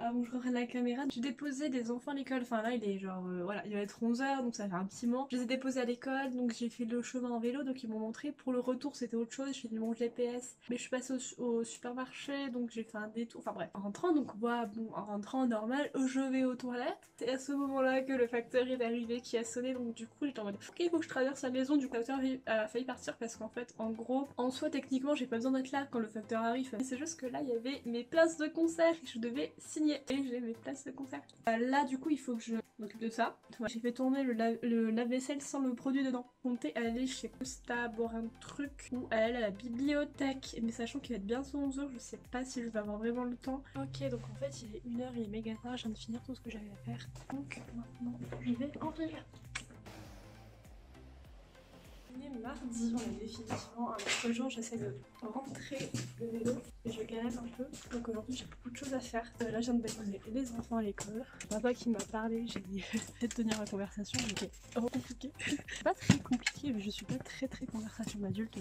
avant que je reprenne la caméra. J'ai déposé des enfants à l'école, enfin là il est genre, voilà, il va être 11h donc ça fait un petit moment. Je les ai déposés à l'école, donc j'ai fait le chemin en vélo, donc ils m'ont montré. Pour le retour c'était autre chose, j'ai mis mon GPS. Mais je suis passée au supermarché, donc j'ai fait un détour, enfin bref. En rentrant, donc voilà, bon, en rentrant normal, je vais aux toilettes. C'est à ce moment-là que le facteur est arrivé qui a sonné, donc du coup j'étais en mode ok, il faut que je traverse la maison. Du coup, le facteur a failli partir parce qu'en fait, en gros, en soi, techniquement, j'ai pas besoin d'être là quand le facteur arrive. C'est juste que là, il y avait mes places de concert et je devais signer. Et j'ai mes places de concert. Là, du coup, il faut que je m'occupe de ça. Voilà. J'ai fait tourner le lave-vaisselle sans le produit dedans. Comptez aller chez Costa boire un truc ou aller à la bibliothèque. Mais sachant qu'il va être bientôt 11h, je sais pas si je vais avoir vraiment le temps. Ok, donc en fait, il est 1h, il est méga tard. Je viens de finir tout ce que j'avais à faire. Donc maintenant, je vais en ville. Mardi, on est définitivement un autre jour, j'essaie de rentrer le vélo et je galère un peu. Donc aujourd'hui j'ai beaucoup de choses à faire. Là je viens de déposer les enfants à l'école. Papa qui m'a parlé, j'ai fait de tenir la conversation, mais c'est vraiment compliqué. C'est pas très compliqué, mais je suis pas très conversation d'adulte.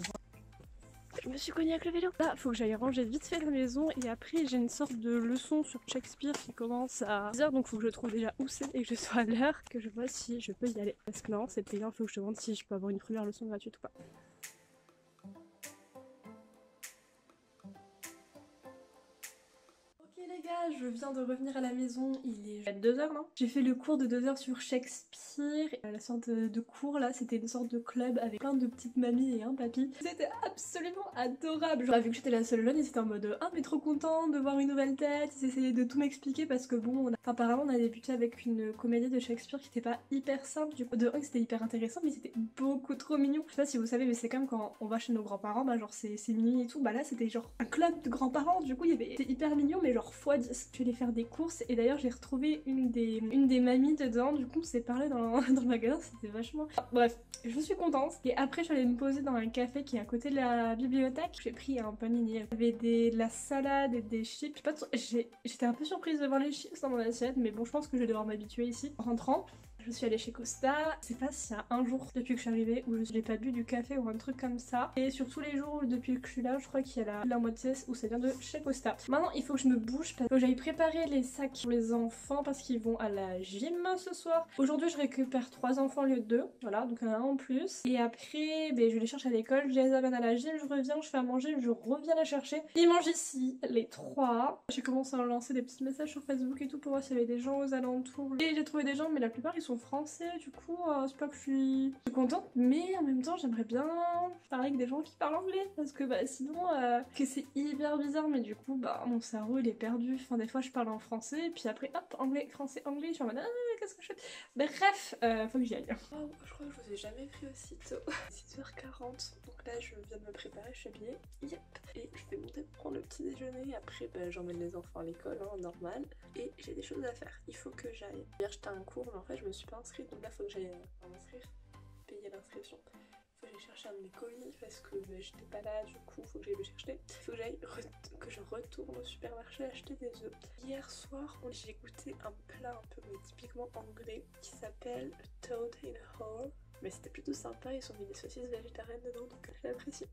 Je me suis cognée avec le vélo. Là, faut que j'aille ranger vite fait la maison et après j'ai une sorte de leçon sur Shakespeare qui commence à 10h, donc faut que je trouve déjà où c'est et que je sois à l'heure, que je vois si je peux y aller. Parce que non, c'est payant, faut que je te demande si je peux avoir une première leçon gratuite ou pas. Ok les gars, je viens de revenir à la maison, il est 2h non? J'ai fait le cours de 2h sur Shakespeare, la sorte de cours là, c'était une sorte de club avec plein de petites mamies et un papy. C'était absolument adorable, genre vu que j'étais la seule jeune, ils étaient en mode ah mais trop content de voir une nouvelle tête, ils essayaient de tout m'expliquer parce que bon, apparemment on a débuté avec une comédie de Shakespeare qui était pas hyper simple, du coup de 1 c'était hyper intéressant mais c'était beaucoup trop mignon. Je sais pas si vous savez mais c'est comme quand on va chez nos grands-parents, bah genre c'est mignon et tout, bah là c'était genre un club de grands-parents, du coup il y avait, c'était hyper mignon mais genre x10. Je vais aller faire des courses et d'ailleurs j'ai retrouvé une des mamies dedans, du coup on s'est parlé dans le magasin, c'était vachement... Bref, je suis contente. Et après je suis allée me poser dans un café qui est à côté de la bibliothèque. J'ai pris un panini, il y avait de la salade et des chips. J'étais un peu surprise de voir les chips dans mon assiette, mais bon je pense que je vais devoir m'habituer ici. En rentrant, je suis allée chez Costa. Je sais pas s'il y a un jour depuis que je suis arrivée où je n'ai pas bu du café ou un truc comme ça. Et sur tous les jours depuis que je suis là, je crois qu'il y a la moitié où ça vient de chez Costa. Maintenant, il faut que je me bouge parce que j'aille préparer les sacs pour les enfants parce qu'ils vont à la gym ce soir. Aujourd'hui, je récupère 3 enfants au lieu de 2. Voilà, donc il y en a un en plus. Et après, ben, je les cherche à l'école, je les amène à la gym, je reviens, je fais à manger, je reviens la chercher. Ils mangent ici, les 3. J'ai commencé à lancer des petits messages sur Facebook et tout pour voir s'il y avait des gens aux alentours. Et j'ai trouvé des gens, mais la plupart ils sont français, du coup c'est pas que je suis contente, mais en même temps j'aimerais bien parler avec des gens qui parlent anglais parce que bah sinon que c'est hyper bizarre, mais du coup bah mon cerveau il est perdu. Enfin des fois je parle en français et puis après hop anglais, français, anglais, je suis en mode ah qu'est-ce que je fais. Bref, faut que j'y aille. Oh, je crois que je vous ai jamais pris aussitôt. 6h40, donc là je viens de me préparer, je suis habillée, yep, et je vais monter prendre le petit déjeuner. Après bah, j'emmène les enfants à l'école, hein, normal, et j'ai des choses à faire. Il faut que j'aille. Hier j'étais à un cours, mais en fait je me suis pas inscrite, donc là faut que j'aille m'inscrire, payer l'inscription. Faut que j'aille chercher un de mes colis parce que bah, j'étais pas là, du coup faut que j'aille le chercher. Faut que j'aille que je retourne au supermarché acheter des œufs. Hier soir j'ai goûté un plat un peu mais typiquement anglais qui s'appelle Toad in a Hole. Mais c'était plutôt sympa, ils ont mis des saucisses végétariennes dedans donc j'ai apprécié.